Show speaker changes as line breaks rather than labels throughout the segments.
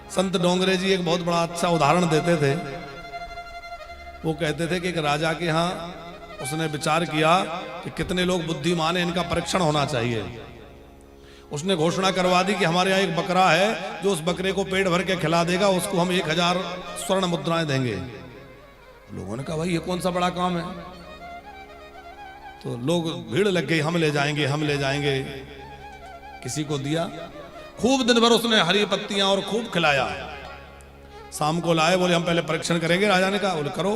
संत डोंगरे जी एक बहुत बड़ा अच्छा उदाहरण देते थे। वो कहते थे कि एक राजा के यहाँ उसने विचार किया कि कितने लोग बुद्धिमान हैं, इनका परीक्षण होना चाहिए। उसने घोषणा करवा दी कि हमारे यहाँ एक बकरा है, जो उस बकरे को पेट भर के खिला देगा उसको हम 1000 स्वर्ण मुद्राएं देंगे। लोगों ने कहा भाई ये कौन सा बड़ा काम है। तो लोग भीड़ लग गई, हम ले जाएंगे हम ले जाएंगे। किसी को दिया, खूब दिन भर उसने हरी पत्तियां और खूब खिलाया। शाम को लाए, बोले हम पहले परीक्षण करेंगे। राजा ने कहा बोले करो।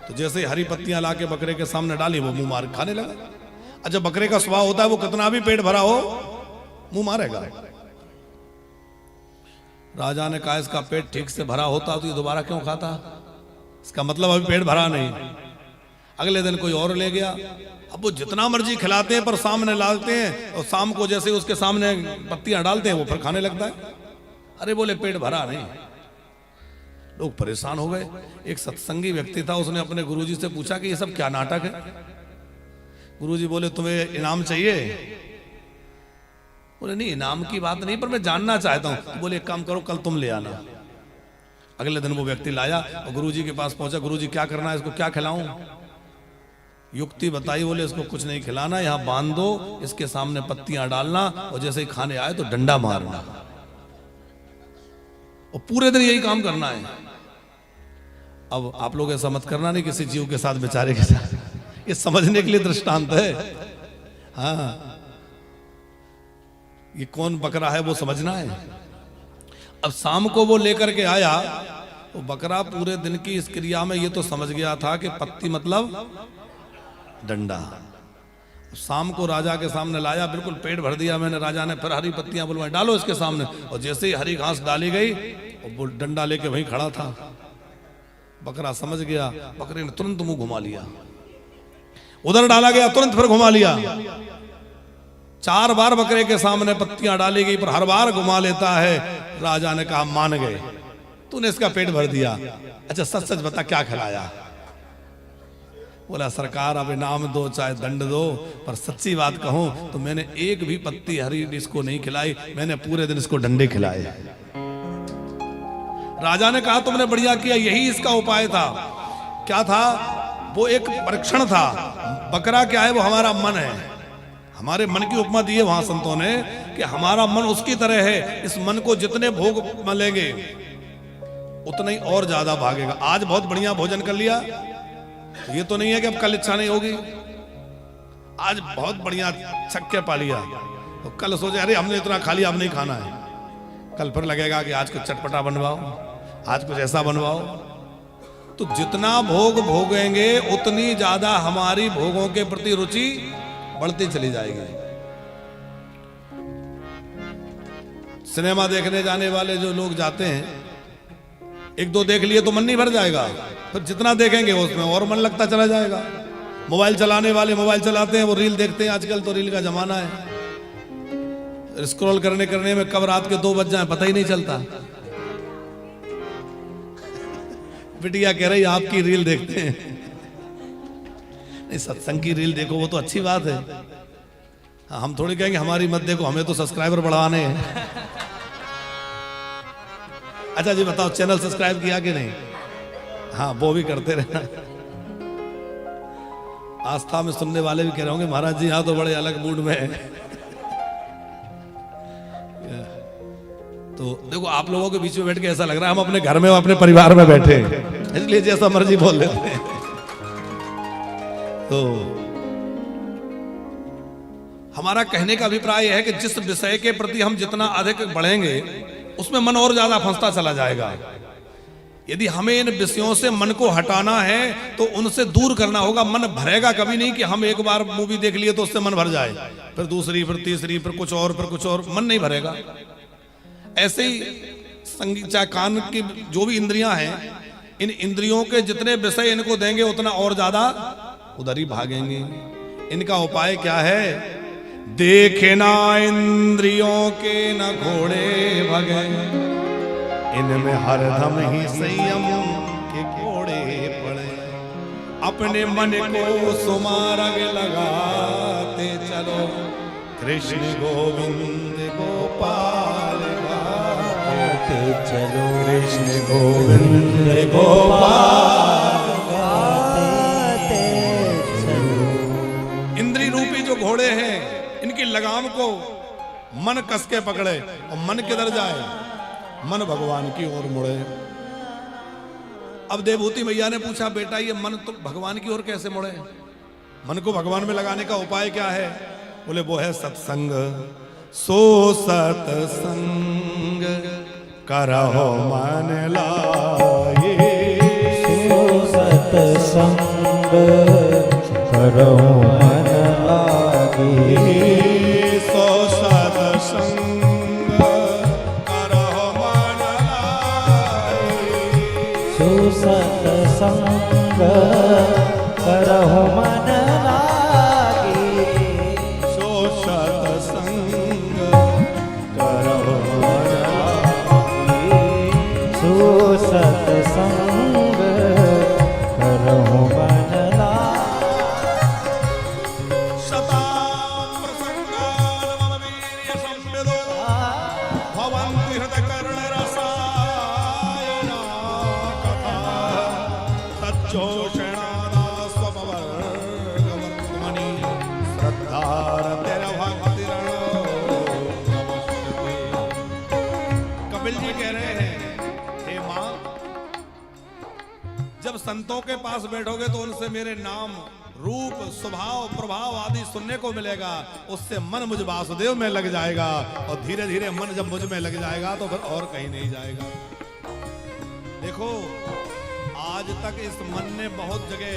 तो जैसे ही हरी पत्तियां लाके बकरे के सामने डाली, वो मुंह मार खाने लगा। अच्छा, बकरे का स्वभाव होता है वो कितना भी पेट भरा हो मुंह मारेगा। राजा ने कहा इसका पेट ठीक से भरा होता तो ये दोबारा क्यों खाता, इसका मतलब अभी पेट भरा नहीं। अगले दिन कोई और ले गया। अब वो जितना मर्जी खिलाते हैं पर सामने लाते हैं, और शाम को जैसे उसके सामने पत्तियां डालते हैं वो फिर खाने लगता है। अरे बोले पेट भरा नहीं। लोग परेशान हो गए। एक सत्संगी व्यक्ति था, उसने अपने गुरुजी से पूछा कि ये सब क्या नाटक है। गुरुजी बोले तुम्हें इनाम चाहिए। बोले नहीं इनाम की बात नहीं, पर मैं जानना चाहता हूं। बोले एक काम करो, कल तुम ले आना। अगले दिन वो व्यक्ति लाया और गुरुजी के पास पहुंचा। गुरुजी क्या करना है, इसको क्या खिलाऊं? युक्ति बताई। बोले इसको कुछ नहीं खिलाना, यहाँ बांध दो, इसके सामने पत्तियां डालना और जैसे ही खाने आए तो डंडा मारना, और पूरे दिन यही काम करना है। अब आप लोग ऐसा मत करना नहीं किसी जीव के साथ, बेचारे के साथ, ये समझने के लिए दृष्टांत है। हाँ, ये कौन बकरा है वो समझना है। अब शाम को वो लेकर के आया, वो बकरा पूरे दिन की इस क्रिया में ये तो समझ गया था कि पत्ती मतलब डंडा। शाम को राजा के सामने लाया, बिल्कुल पेट भर दिया मैंने। राजा ने फिर हरी पत्तियां बुलवाई, डालो इसके सामने। और जैसे ही हरी घास डाली गई, वो डंडा लेके वहीं खड़ा था। बकरा समझ गया। बकरे ने तुरंत मुंह घुमा लिया। उधर डाला गया, तुरंत फिर घुमा लिया। 4 बार बकरे के सामने पत्तियां डाली गई, पर हर बार घुमा लेता है। राजा ने कहा मान गए, तूने इसका पेट भर दिया। अच्छा सच सच बता क्या खिलाया? बोला सरकार अब इनाम दो चाहे दंड दो, पर सच्ची बात कहूं तो मैंने एक भी पत्ती हरी इसको नहीं खिलाई, मैंने पूरे दिन इसको डंडे खिलाए। राजा ने कहा तुमने बढ़िया किया, यही इसका उपाय था। क्या था वो? एक परीक्षण था। बकरा क्या है? वो हमारा मन है। हमारे मन की उपमा दी है वहां संतों ने कि हमारा मन उसकी तरह है। इस मन को जितने भोग मिलेंगे उतना ही और ज्यादा भागेगा। आज बहुत बढ़िया भोजन कर लिया, ये तो नहीं है कि अब कल इच्छा नहीं होगी। आज बहुत बढ़िया छक्के पा लिया तो कल सोचे अरे हमने इतना खा लिया, अब नहीं खाना है। कल फिर लगेगा कि आज कुछ चटपटा बनवाओ, आज कुछ ऐसा बनवाओ। तो जितना भोग भोगेंगे उतनी ज्यादा हमारी भोगों के प्रति रुचि बढ़ती चली जाएगी। सिनेमा देखने जाने वाले जो लोग जाते हैं, 1-2 देख लिए तो मन नहीं भर जाएगा, फिर जितना देखेंगे उसमें और मन लगता चला जाएगा। मोबाइल चलाने वाले मोबाइल चलाते हैं, वो रील देखते हैं। आजकल तो रील का जमाना है। स्क्रॉल करने में कब रात के 2 बज जाए पता ही नहीं चलता। बिटिया कह रही आपकी रील देखते हैं। नहीं, सत्संग की रील देखो वो तो अच्छी बात है। हाँ, हम थोड़ी कहेंगे हमारी मत देखो, हमें तो सब्सक्राइबर बढ़ाने हैं। अच्छा जी बताओ, चैनल सब्सक्राइब किया कि नहीं? हाँ, वो भी करते रहना। आस्था में सुनने वाले भी कह रहे होंगे महाराज जी यहाँ तो बड़े अलग मूड में है। तो देखो आप लोगों के बीच में बैठ के ऐसा लग रहा है हम अपने घर में अपने परिवार में बैठे हैं, इसलिए जैसा मर्जी बोल लेते हैं। तो हमारा कहने का अभिप्राय है कि जिस विषय के प्रति हम जितना अधिक बढ़ेंगे उसमें मन और ज्यादा फंसता चला जाएगा। यदि हमें इन विषयों से मन को हटाना है तो उनसे दूर करना होगा। मन भरेगा कभी नहीं कि हम एक बार मूवी देख लिए तो उससे मन भर जाए, फिर दूसरी, फिर तीसरी, फिर कुछ और, मन नहीं भरेगा। ऐसे ही संगीत चाहे कान की जो भी इंद्रियां हैं, इन इंद्रियों के जितने विषय इनको देंगे उतना और ज्यादा उधर ही भागेंगे। इनका उपाय क्या है? देखे ना इंद्रियों के न घोड़े भगे, इनमें हरदम ही संयम के घोड़े पड़े। अपने मन को सुमारग लगाते चलो, कृष्ण गोविंद गोपाल गाते
गाते चलो
कृष्ण गोविंद गोपाल
गाते चलो।
इंद्री रूपी जो घोड़े हैं इनकी लगाम को मन कस के पकड़े और मन किधर जाए, मन भगवान की ओर मुड़े। अब देवभूति मैया ने पूछा बेटा ये मन तो भगवान की ओर कैसे मुड़े, मन को भगवान में लगाने का उपाय क्या है? बोले वो है सत्संग। सो सत्संग करहो मन लाए,
सो सत्संग करहो मन लागे,
सो सत्संग करहो मन लाए,
सो सत्संग करहो मन लागे,
सो सत्संग करहो मन
लागे, सो सत्संग करहो मन लागे।
शता प्रसंगान मम वीर्य संविदो भवन्तु हृदकर्ण रसायना कथा तच्चोषणादा स्वपवर्गवर्त्मनि श्रद्धारतिर्भक्तिरणो नमस्ते। कपिल जी कह रहे हैं हे मां, जब संतों के पास बैठोगे तो उनसे मेरे नाम रूप स्वभाव प्रभाव आदि सुनने को मिलेगा, उससे मन मुझ वासुदेव में लग जाएगा और धीरे धीरे मन जब मुझ में लग जाएगा तो फिर और कहीं नहीं जाएगा। देखो आज तक इस मन ने बहुत जगह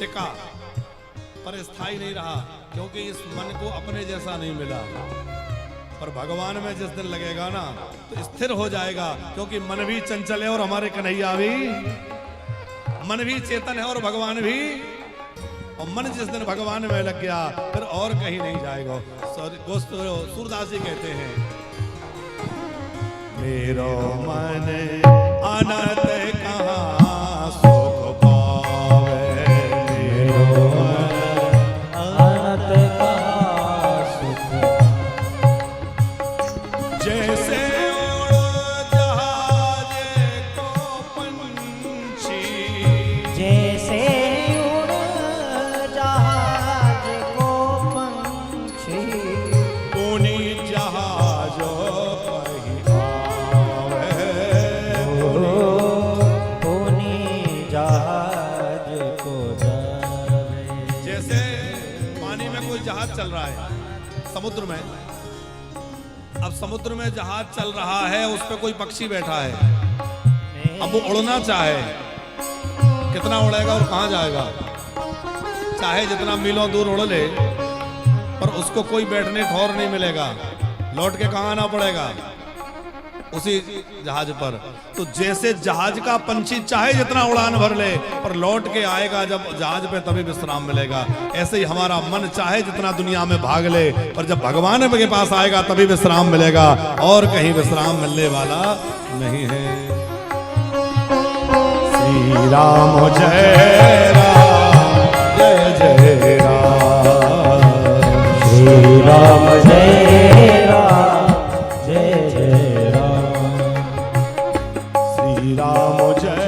टिका पर स्थायी नहीं रहा, क्योंकि इस मन को अपने जैसा नहीं मिला। पर भगवान में जिस दिन लगेगा ना तो स्थिर हो जाएगा, क्योंकि मन भी चंचल है और हमारे कन्हैया भी, मन भी चेतन है और भगवान भी। और मन जिस दिन भगवान में लग गया फिर और कहीं नहीं जाएगा। सूरदास जी कहते हैं मेरो मन अनंत कहाँ सुख पावे, मेरो मन
अनंत कहाँ सुख,
जैसे उड़ जहाज को पंछी,
जैसे उड़ जहाज को पंछी,
ऊनी जहाज पही आवे,
ऊनी जहाज को जावे।
जैसे पानी में कोई जहाज चल रहा है समुद्र में, अब समुद्र में जहाज चल रहा है, उस पे कोई पक्षी बैठा है, अब वो उड़ना चाहे, कितना उड़ेगा और कहाँ जाएगा? चाहे जितना मीलों दूर उड़ ले पर उसको कोई बैठने ठौर नहीं मिलेगा, लौट के कहाँ आना पड़ेगा? उसी जहाज पर। तो जैसे जहाज का पंछी चाहे जितना उड़ान भर ले पर लौट के आएगा जब जहाज पे, तभी विश्राम मिलेगा। ऐसे ही हमारा मन चाहे जितना दुनिया में भाग ले पर जब भगवान के पास आएगा तभी विश्राम मिलेगा, और कहीं विश्राम मिलने वाला नहीं है। श्री राम जय राम जय जय राम,
श्री राम जय राम जय जय राम,
श्री राम जय